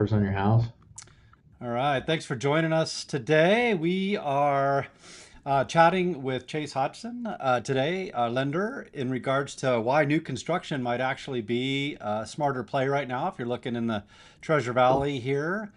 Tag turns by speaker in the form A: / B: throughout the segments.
A: On your house.
B: All right. Thanks for joining us today. We are chatting with Chase Hodgson today, our lender, in regards to why new construction might actually be a smarter play right now if you're looking in the Treasure Valley here.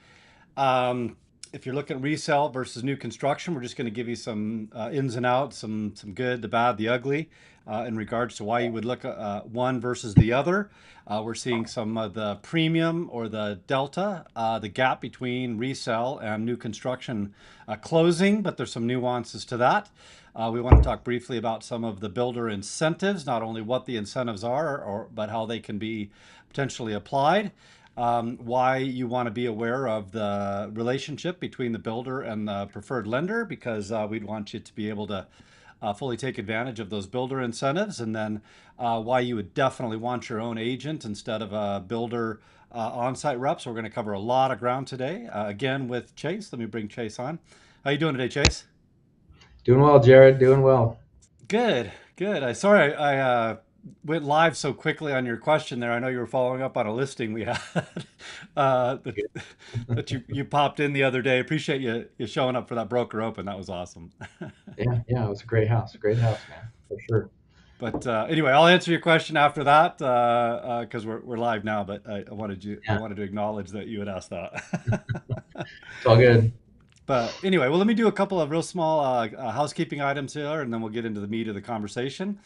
B: Um, if you're looking at resale versus new construction, we're just going to give you some ins and outs, some good, the bad, the ugly, in regards to why you would look at one versus the other. We're seeing some of the premium or the delta, the gap between resale and new construction closing, but there's some nuances to that. We want to talk briefly about some of the builder incentives, not only what the incentives are, but how they can be potentially applied, why you want to be aware of the relationship between the builder and the preferred lender, because we'd want you to be able to fully take advantage of those builder incentives, and then why you would definitely want your own agent instead of a builder on-site rep. So we're going to cover a lot of ground today. Again with Chase. Let me bring Chase on. How you doing today, Chase?
A: Doing well, Jared. Doing well.
B: Good, good. I went live so quickly on your question there. I know you were following up on a listing we had that, that you popped in the other day. Appreciate you showing up for that broker open. That was awesome.
A: Yeah, yeah. It was a great house. Great house, man, for sure.
B: But anyway, I'll answer your question after that because we're live now. But I
A: Yeah,
B: wanted to acknowledge that you had asked that.
A: it's all good.
B: But anyway, well, let me do a couple of real small housekeeping items here, and then we'll get into the meat of the conversation.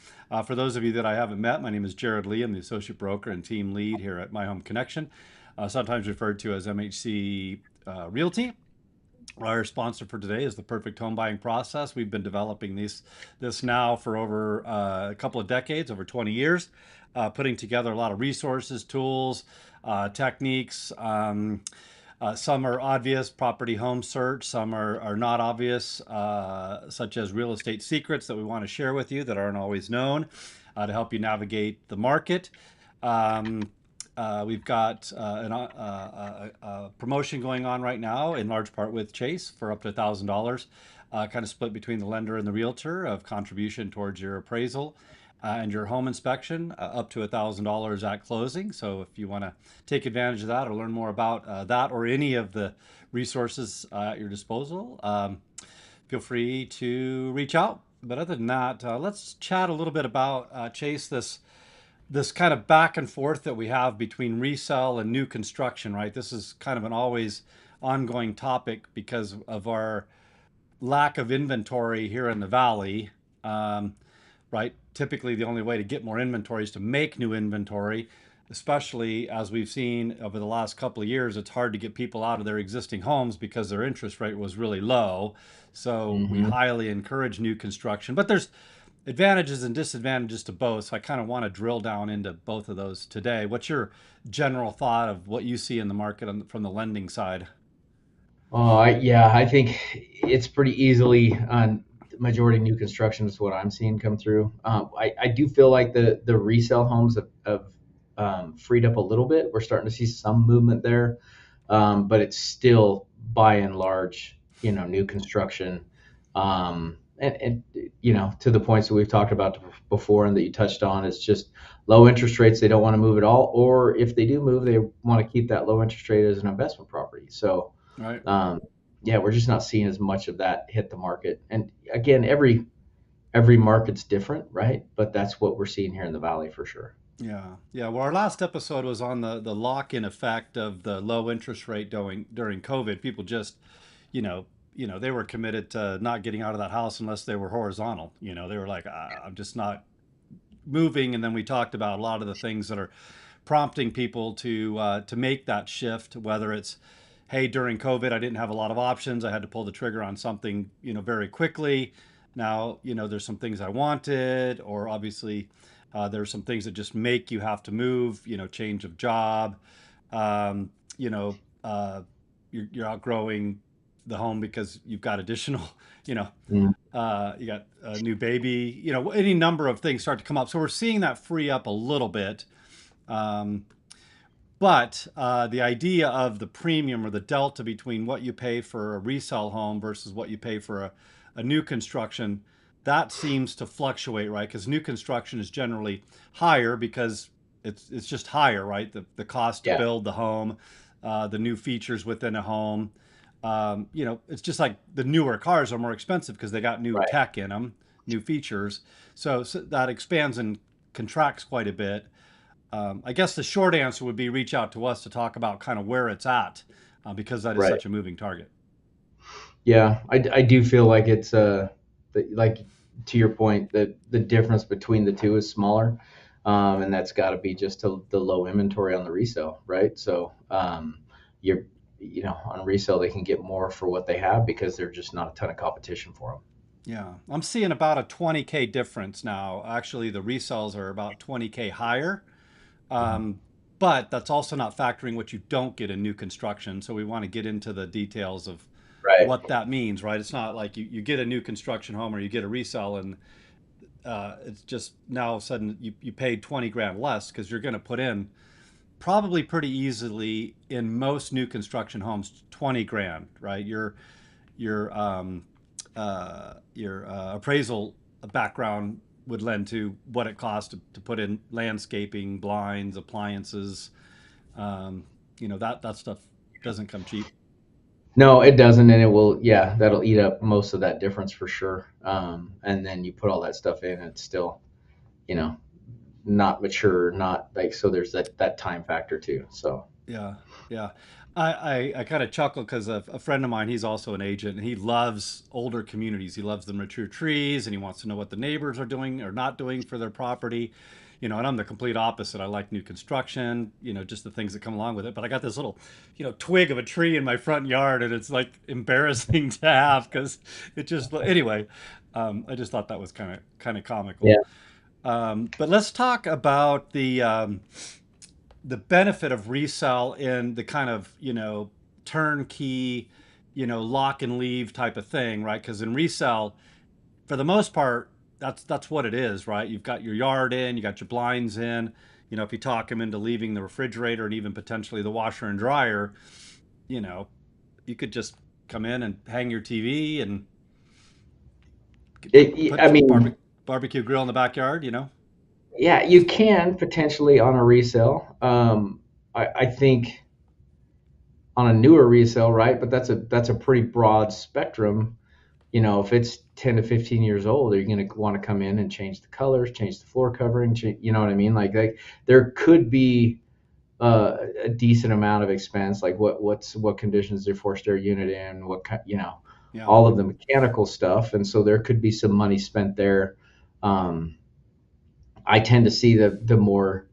B: For those of you that I haven't met, my name is Jerod Lee. I'm the associate broker and team lead here at My Home Connection, sometimes referred to as MHC Realty. Our sponsor for today is the Perfect Home Buying Process. We've been developing this now for over a couple of decades, over 20 years, putting together a lot of resources, tools, techniques. Some are obvious, property home search. Some are not obvious, such as real estate secrets that we want to share with you that aren't always known, to help you navigate the market. Um, we've got a promotion going on right now, in large part with Chase, for up to $1,000, kind of split between the lender and the realtor of contribution towards your appraisal and your home inspection, up to $1,000 at closing. So if you want to take advantage of that or learn more about that or any of the resources at your disposal, feel free to reach out. But other than that, let's chat a little bit about Chase, this kind of back and forth that we have between resale and new construction, right? This is kind of an always ongoing topic because of our lack of inventory here in the valley, um, right? Typically, the only way to get more inventory is to make new inventory, especially as we've seen over the last couple of years. It's hard to get people out of their existing homes because their interest rate was really low. So we
A: Hmm.
B: highly encourage new construction, but there's advantages and disadvantages to both. So I kind of want to drill down into both of those today. What's your general thought of what you see in the market from the lending side?
A: Yeah, I think it's pretty easily on the majority new construction is what I'm seeing come through. I do feel like the resale homes have freed up a little bit. We're starting to see some movement there, but it's still by and large, new construction. And to the points that we've talked about before and that you touched on, it's just low interest rates. They don't want to move at all, or if they do move, they want to keep that low interest rate as an investment property. So
B: Right.
A: um, yeah, we're just not seeing as much of that hit the market. And again, every market's different, right? But that's what we're seeing here in the valley for sure.
B: Yeah. Yeah. Well, our last episode was on the lock-in effect of the low interest rate during COVID. People just, you know, they were committed to not getting out of that house unless they were horizontal. They were like, I'm just not moving. And then we talked about a lot of the things that are prompting people to make that shift, whether it's, hey, during COVID, I didn't have a lot of options. I had to pull the trigger on something, very quickly. Now, there's some things I wanted, or obviously, there's some things that just make you have to move, change of job, um, you know, uh, you're outgrowing the home because you've got additional, you know,
A: Mm.
B: you got a new baby, any number of things start to come up. So we're seeing that free up a little bit. Um, but the idea of the premium or the delta between what you pay for a resale home versus what you pay for a new construction, that seems to fluctuate, right? Because new construction is generally higher because it's just higher, right? The cost to
A: Yeah.
B: build the home, the new features within a home. It's just like the newer cars are more expensive because they got new
A: Right.
B: tech in them, new features. So that expands and contracts quite a bit. I guess the short answer would be reach out to us to talk about kind of where it's at, because that is
A: Right.
B: such a moving target.
A: Yeah, I do feel like it's like to your point that the difference between the two is smaller, and that's got to be just to the low inventory on the resale, right? So you're on resale they can get more for what they have because there's just not a ton of competition for them.
B: Yeah, I'm seeing about a 20K difference now. Actually, the resales are about 20K higher.
A: Mhm.
B: Um, but that's also not factoring what you don't get in new construction. So we want to get into the details of
A: Right.
B: what that means, right? It's not like you get a new construction home or you get a resale and it's just now all of a sudden you paid 20 grand less because you're going to put in probably pretty easily in most new construction homes 20 grand, right? Your appraisal background would lend to what it costs to put in landscaping, blinds, appliances. Um, that stuff doesn't come cheap.
A: No, it doesn't, and it will. Yeah, that'll eat up most of that difference for sure. And then you put all that stuff in, it's still you know not mature, not like so. There's that time factor too. So
B: Yeah, yeah. I kind of chuckle because a friend of mine, he's also an agent, and he loves older communities. He loves the mature trees, and he wants to know what the neighbors are doing or not doing for their property. And I'm the complete opposite. I like new construction, just the things that come along with it. But I got this little, twig of a tree in my front yard, and it's like embarrassing to have because it just anyway. I just thought that was kind of
A: yeah,
B: comical. But let's talk about the benefit of resell in the kind of turnkey, lock and leave type of thing, right? Because in resell, for the most part, that's what it is, right? You've got your yard in, you got your blinds in. If you talk them into leaving the refrigerator and even potentially the washer and dryer, you know you could just come in and hang your TV and
A: I
B: put
A: mean,
B: barbecue grill in the backyard.
A: yeah, you can potentially on a resale. I think on a newer resale, right? But that's a pretty broad spectrum. If it's 10 to 15 years old, are you going to want to come in and change the colors, change the floor covering? You know what I mean? Like there could be a decent amount of expense. Like what conditions is your forced air unit in? What kind,
B: Yeah.
A: all of the mechanical stuff, and so there could be some money spent there. Um, I tend to see the more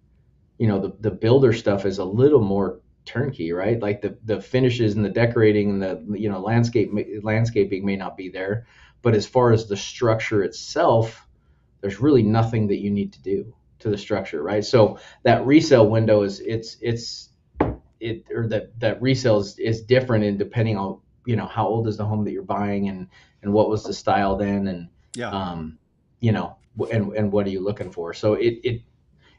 A: the builder stuff is a little more turnkey, right? Like the finishes and the decorating and the landscaping may not be there, but as far as the structure itself, there's really nothing that you need to do to the structure, right? So that resale window is it's it or that resale is different in depending on how old is the home that you're buying and what was the style then and
B: Yeah.
A: um and what are you looking for. So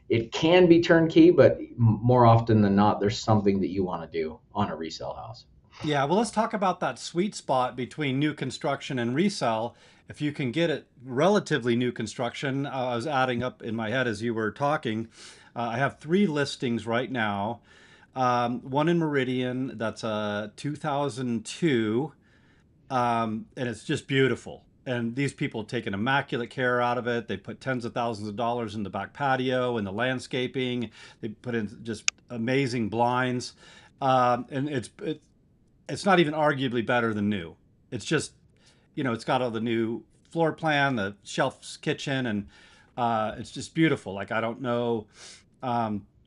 A: it can be turnkey, but more often than not, there's something that you want to do on a resale house.
B: Yeah, well, let's talk about that sweet spot between new construction and resale. If you can get it relatively new construction, I was adding up in my head as you were talking. I have three listings right now. One in Meridian, that's a 2002, and it's just beautiful. And these people take an immaculate care out of it. They put tens of thousands of dollars in the back patio and the landscaping. They put in just amazing blinds, and it's not even arguably better than new. It's just, it's got all the new floor plan, the shelf's kitchen, and it's just beautiful. Like I don't know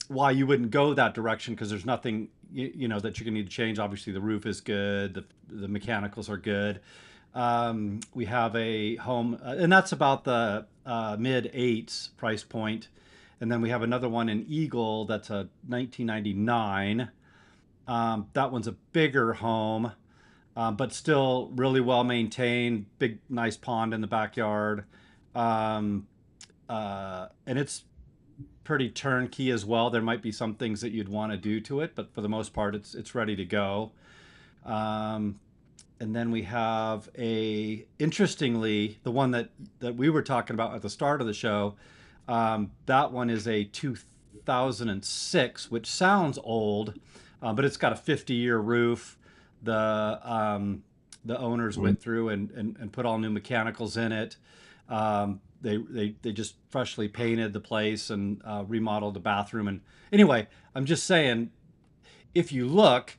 B: why you wouldn't go that direction because there's nothing that you're gonna need to change. Obviously, the roof is good, the mechanicals are good. We have a home, and that's about the mid eights price point, and then we have another one in Eagle that's a 1999. That one's a bigger home, but still really well maintained. Big, nice pond in the backyard, um, and it's pretty turnkey as well. There might be some things that you'd want to do to it, but for the most part, it's ready to go. Um, and then we have interestingly, the one that we were talking about at the start of the show. That one is a 2006, which sounds old, but it's got a 50-year roof. The owners
A: Mhm.
B: went through and put all new mechanicals in it. They just freshly painted the place and remodeled the bathroom. And anyway, I'm just saying, if you look,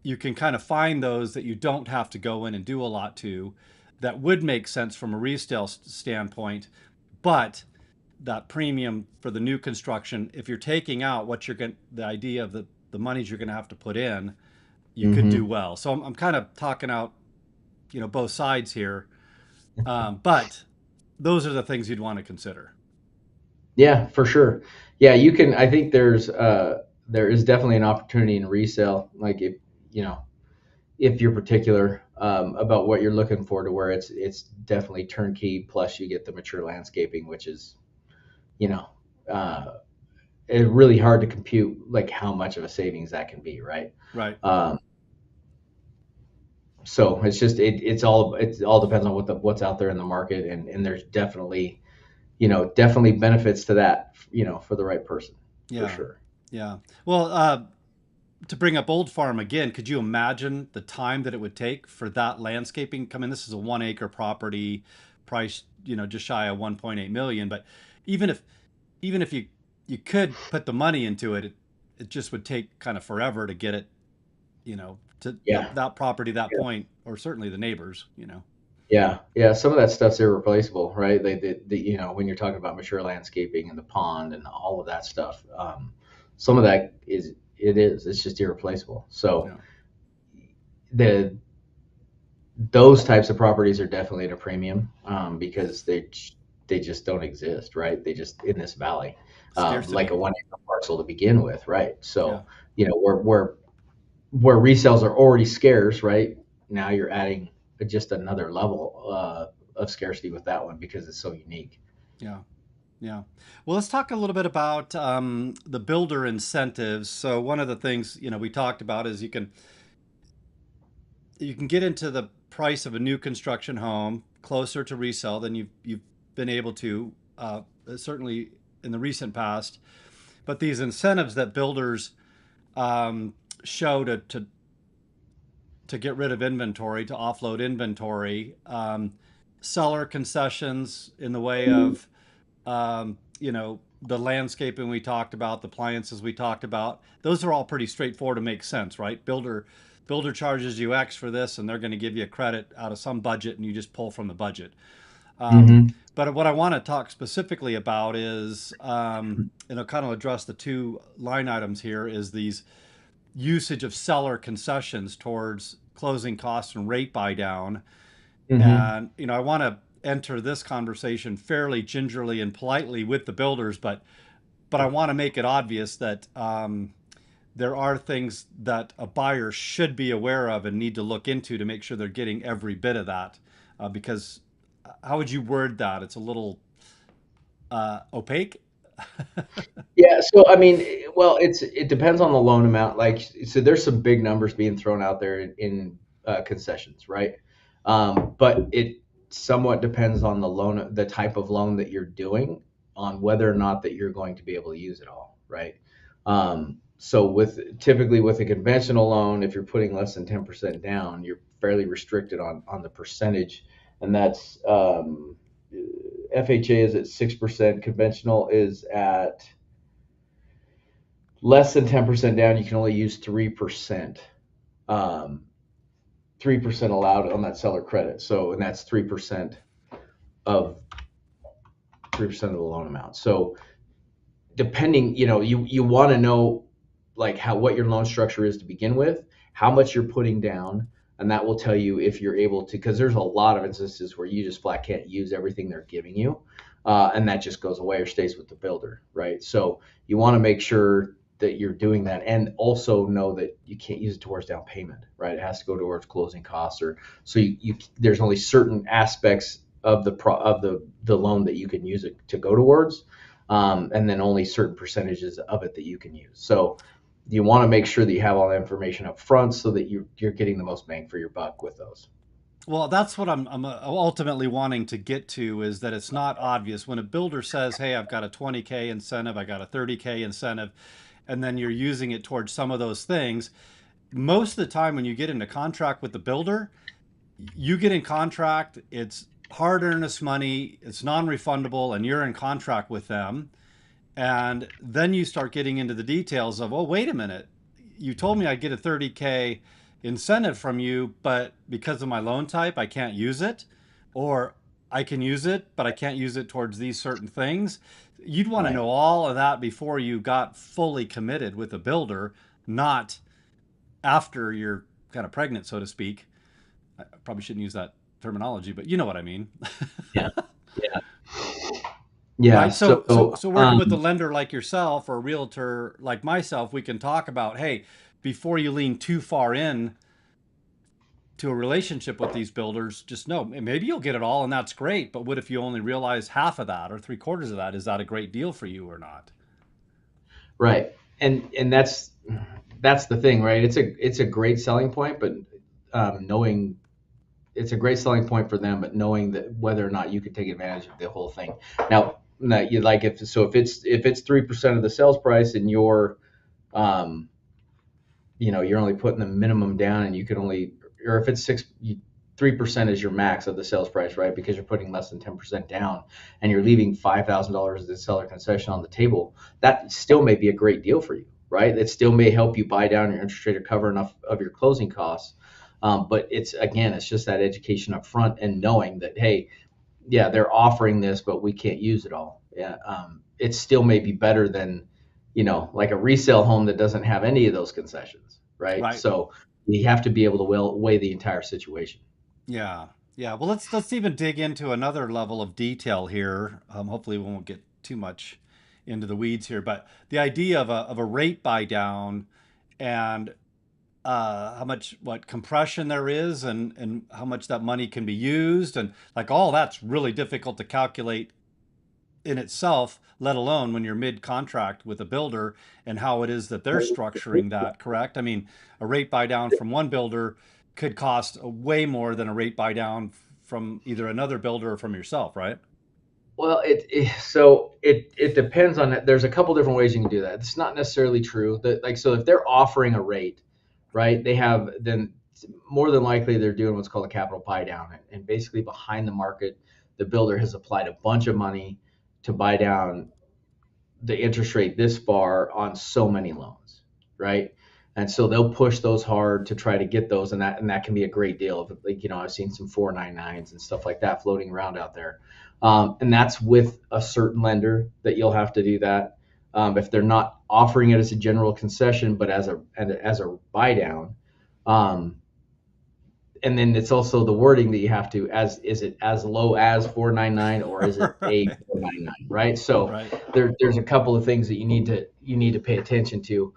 B: you can kind of find those that you don't have to go in and do a lot to, that would make sense from a resale standpoint. But that premium for the new construction, if you're taking out what you're going, the idea of the monies you're going to have to put in, you could do
A: Mhm.
B: well. So I'm kind of talking out, both sides here. But those are the things you'd want to consider.
A: Yeah, for sure. Yeah, you can. I think there is definitely an opportunity in resale. Like if you know if you're particular about what you're looking for, to where it's definitely turnkey. Plus, you get the mature landscaping, which is you know uh, it's really hard to compute like how much of a savings that can be, right?
B: Right.
A: Um, so it's all depends on what's out there in the market, and there's definitely definitely benefits to that for the right person for
B: Yeah.
A: sure.
B: Yeah. Well, to bring up Old Farm again, could you imagine the time that it would take for that landscaping come in? This is a 1 acre property, priced, just shy of 1.8 million. But even if even if you could put the money into it, it just would take kind of forever to get it, to
A: Yeah,
B: that property, that
A: yeah,
B: point, or certainly the neighbors.
A: yeah. Some of that stuff's irreplaceable, right? When you're talking about mature landscaping and the pond and all of that stuff, some of that it's just irreplaceable. So
B: Yeah.
A: the those types of properties are definitely at a premium because they just don't exist, right? They just in this valley, like
B: Scarcity.
A: a 1 acre parcel to begin with, right?
B: Yeah.
A: So where resales are already scarce, right? Now you're adding just another level of scarcity with that one because it's so unique.
B: Yeah. Yeah. Well, let's talk a little bit about the builder incentives. So one of the things, we talked about is you can get into the price of a new construction home closer to resale than you've been able to, certainly in the recent past. But these incentives that builders um, show to get rid of inventory, to offload inventory, seller concessions in the way of the landscaping we talked about, the appliances we talked about, those are all pretty straightforward to make sense, right? Builder charges you X for this, and they're going to give you a credit out of some budget, and you just pull from the budget. Um,
A: Mm-hmm.
B: but what I want to talk specifically about is, and I'll kind of address the two line items here, is these usage of seller concessions towards closing costs and rate buy down.
A: Mm-hmm.
B: And, I want to enter this conversation fairly gingerly and politely with the builders, but I want to make it obvious that there are things that a buyer should be aware of and need to look into to make sure they're getting every bit of that. Because how would you word that? It's a little opaque.
A: Yeah, so I mean, well, it depends on the loan amount. Like, so there's some big numbers being thrown out there in concessions, right? But it somewhat depends on the type of loan that you're doing, on whether or not that you're going to be able to use it all, right? So typically with a conventional loan, if you're putting less than 10% down, you're fairly restricted on the percentage, and that's FHA is at 6%, conventional is at less than 10% down. You can only use 3%. 3% allowed on that seller credit. So, and that's of 3% of the loan amount. So depending, you want to know like what your loan structure is to begin with, how much you're putting down, and that will tell you if you're able to, because there's a lot of instances where you just flat can't use everything they're giving you, and that just goes away or stays with the builder, right? So you want to make sure that you're doing that, and also know that you can't use it towards down payment, right? It has to go towards closing costs, or so there's only certain aspects of the loan that you can use it to go towards, and then only certain percentages of it that you can use. So you want to make sure that you have all the information up front so that you're getting the most bang for your buck with those.
B: Well, that's what I'm ultimately wanting to get to, is that it's not obvious when a builder says, "Hey, I've got a 20K incentive, I got a 30K incentive," and then you're using it towards some of those things. Most of the time when you get into contract with the builder, you get in contract, it's hard earnest money, it's non-refundable, and you're in contract with them. And then you start getting into the details of, oh, wait a minute, you told me I'd get a 30K incentive from you, but because of my loan type, I can't use it. Or I can use it, but I can't use it towards these certain things. You'd want to
A: Right.
B: know all of that before you got fully committed with a builder, not after you're kind of pregnant, so to speak. I probably shouldn't use that terminology, but you know what I mean.
A: Yeah. Yeah. Yeah.
B: Right. So, so,
A: So,
B: so working with a lender like yourself or a realtor like myself, we can talk about, hey, before you lean too far in to a relationship with these builders, just know maybe you'll get it all and that's great. But what if you only realize half of that or three-quarters of that? Is that a great deal for you or not?
A: right. And that's the thing, right? It's a great selling point, but knowing it's a great selling point for them, but knowing that whether or not you could take advantage of the whole thing. Now you like if it's 3% of the sales price and um, you're only putting the minimum down and you can only, or if it's 3% is your max of the sales price, right? Because you're putting less than 10% down and you're leaving $5,000 as the seller concession on the table. That still may be a great deal for you, right? It still may help you buy down your interest rate or cover enough of your closing costs. But it's just that education up front and knowing that, hey, yeah, they're offering this, but we can't use it all. Yeah, it still may be better than, like a resale home that doesn't have any of those concessions, right?
B: Right.
A: So you have to be able to weigh the entire situation.
B: Yeah. Yeah. Well, let's even dig into another level of detail here. Hopefully, we won't get too much into the weeds here, but the idea of a rate buy down and how much what compression there is and how much that money can be used and like all that's really difficult to calculate in itself, let alone when you're mid contract with a builder and how it is that they're structuring that, correct? I mean, a rate buy down from one builder could cost way more than a rate buy down from either another builder or from yourself, right?
A: Well, it depends on it. There's a couple different ways you can do that. It's not necessarily true that, like, so if they're offering a rate, right, they have then more than likely they're doing what's called a capital buy down, and basically behind the market, the builder has applied a bunch of money to buy down the interest rate this far on so many loans, right? And so they'll push those hard to try to get those, and that can be a great deal. Like, I've seen some 499s and stuff like that floating around out there, and that's with a certain lender that you'll have to do that. If they're not offering it as a general concession, but as a buy down, um, and then it's also the wording that you have to, as is it as low as 499 or is it a
B: Right.
A: 499, right? So
B: Right.
A: there's a couple of things that you need to pay attention to.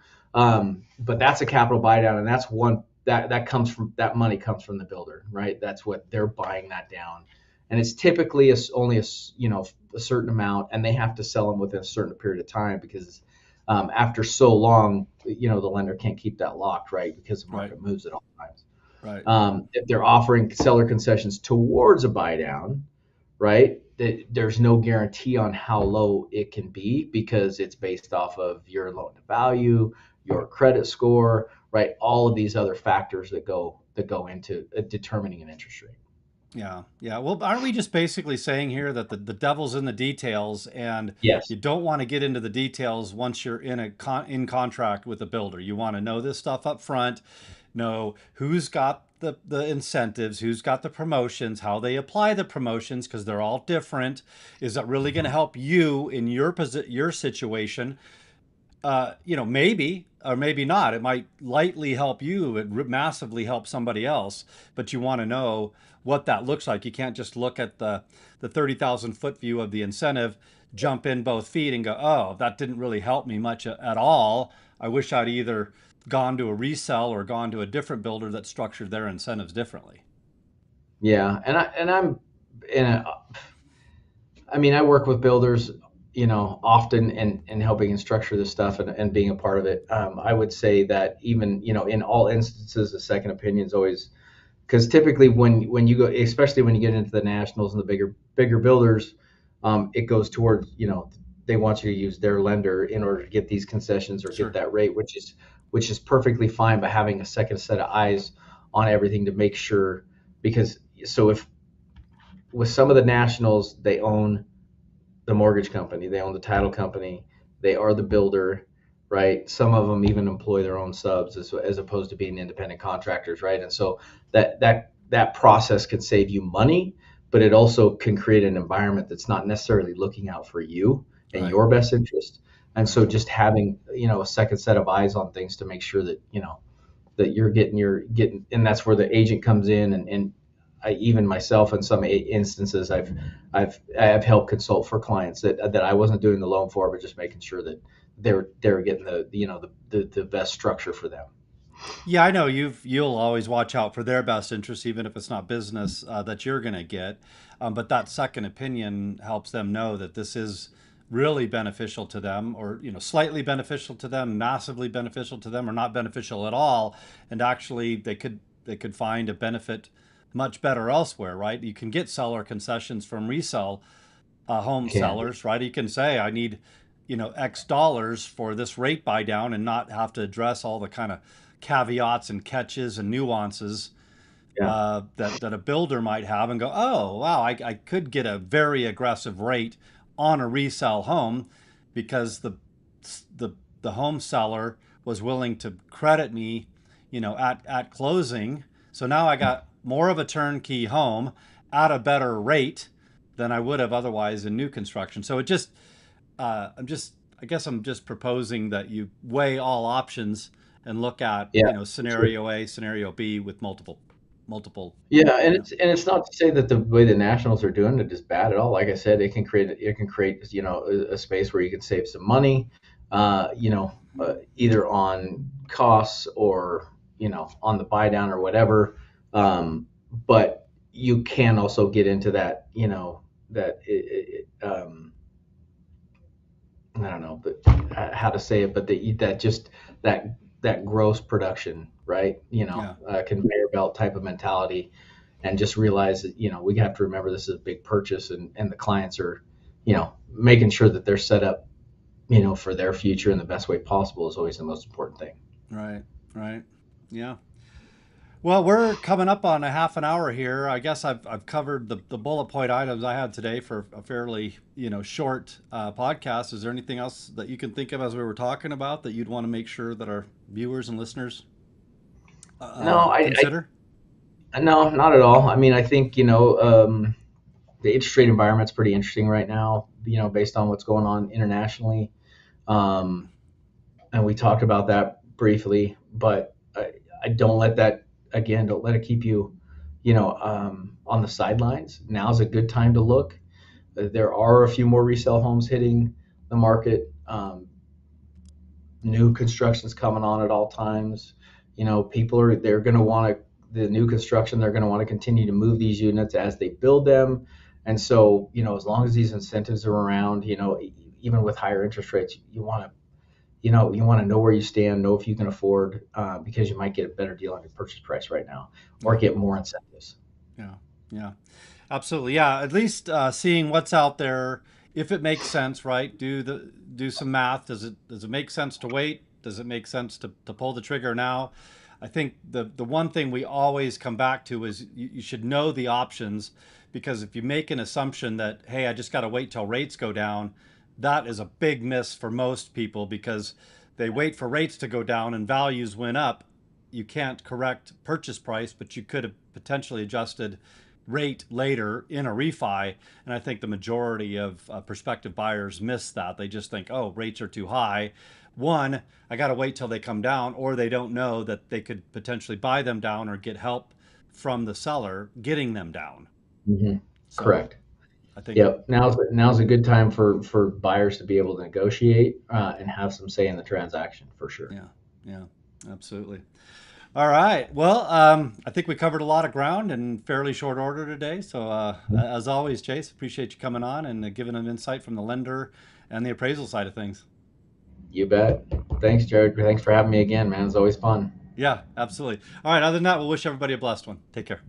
A: But that's a capital buy down, and that's one that money comes from the builder, right? That's what they're buying that down, and it's typically only a certain amount, and they have to sell them within a certain period of time because after so long, the lender can't keep that locked, right? Because the
B: Right.
A: market moves at all times.
B: Right.
A: If they're offering seller concessions towards a buy down, right, there's no guarantee on how low it can be because it's based off of your loan to value, your credit score, right? All of these other factors that go into determining an interest rate.
B: Yeah, yeah. Well, aren't we just basically saying here that the devil's in the details, and
A: Yes.
B: you don't want to get into the details once you're in contract with a builder? You want to know this stuff up front, know who's got the incentives, who's got the promotions, how they apply the promotions, because they're all different. Is that really going to help you in your situation? Maybe or maybe not. It might lightly help you. It massively help somebody else, but you want to know what that looks like. You can't just look at the 30,000 foot view of the incentive, jump in both feet, and go, "Oh, that didn't really help me much at all. I wish I'd either gone to a resell or gone to a different builder that structured their incentives differently."
A: Yeah, I'm in a I mean, I work with builders, often and helping and structure this stuff and being a part of it. I would say that even, in all instances, a second opinion is always, because typically when you go, especially when you get into the nationals and the bigger builders, it goes towards, they want you to use their lender in order to get these concessions or get
B: Sure.
A: that rate, which is perfectly fine. But having a second set of eyes on everything to make sure, because so if with some of the nationals, they own the mortgage company, they own the title company, they are the builder, right? Some of them even employ their own subs as opposed to being independent contractors, right? And so that process could save you money, but it also can create an environment that's not necessarily looking out for you and
B: Right.
A: your best interest. And
B: Right.
A: so just having, a second set of eyes on things to make sure that, that you're getting, and that's where the agent comes in. And even myself in some instances, I've helped consult for clients that I wasn't doing the loan for, but just making sure that they're getting the best structure for them.
B: Yeah, I know you'll always watch out for their best interest, even if it's not business that you're going to get. But that second opinion helps them know that this is really beneficial to them, or slightly beneficial to them, massively beneficial to them, or not beneficial at all. And actually, they could find a benefit much better elsewhere, right? You can get seller concessions from resale home
A: Can
B: sellers, right? You can say, I need, X dollars for this rate buy down, and not have to address all the kind of caveats and catches and nuances
A: yeah,
B: that a builder might have, and go, oh, wow, I could get a very aggressive rate on a resale home because the, the home seller was willing to credit me, at closing. So now I got more of a turnkey home at a better rate than I would have otherwise in new construction. So it just, I guess I'm just proposing that you weigh all options and look at,
A: yeah, for sure.
B: scenario A, scenario B with multiple,
A: Yeah, and
B: you know,
A: it's not to say that the way the Nationals are doing it is bad at all. Like I said, it can create a space where you can save some money, either on costs or on the buy down or whatever. But you can also get into that that I don't know, but how to say it, but that just that gross production, right?
B: yeah.
A: Conveyor belt type of mentality, and just realize that we have to remember this is a big purchase, and the clients are, making sure that they're set up, for their future in the best way possible is always the most important thing.
B: Right, right. Yeah. Well, we're coming up on a half an hour here. I guess I've covered the bullet point items I had today for a fairly, short podcast. Is there anything else that you can think of as we were talking about that you'd want to make sure that our viewers and listeners
A: No,
B: consider?
A: no, not at all. I mean, I think the interest rate environment's pretty interesting right now. Based on what's going on internationally. Um, and we talked about that briefly, but I don't let that again. Don't let it keep you, on the sidelines. Now's a good time to look. There are a few more resale homes hitting the market. New construction's coming on at all times. They're going to want to the new construction. They're going to want to continue to move these units as they build them, and so as long as these incentives are around, even with higher interest rates, you want to know where you stand, know if you can afford, because you might get a better deal on your purchase price right now, or
B: Yeah,
A: get more incentives.
B: yeah, yeah. Absolutely. Yeah. At least seeing what's out there, if it makes sense, right? Do some math. Does it make sense to wait? Does it make sense to pull the trigger now? I think the one thing we always come back to is you should know the options, because if you make an assumption that, hey, I just got to wait till rates go down, that is a big miss for most people, because they wait for rates to go down and values went up. You can't correct purchase price, but you could have potentially adjusted rate later in a refi. And I think the majority of prospective buyers miss that. They just think, oh, rates are too high. One, I got to wait till they come down, or they don't know that they could potentially buy them down or get help from the seller getting them down.
A: Hmm.
B: So
A: Correct.
B: I think,
A: Yep. Now's a good time for buyers to be able to negotiate, and have some say in the transaction for sure.
B: yeah, yeah, absolutely. All right. Well, I think we covered a lot of ground in fairly short order today. So, as always, Chase, appreciate you coming on and giving an insight from the lender and the appraisal side of things.
A: You bet. Thanks, Jared. Thanks for having me again, man. It's always fun.
B: Yeah, absolutely. All right. Other than that, we'll wish everybody a blessed one. Take care.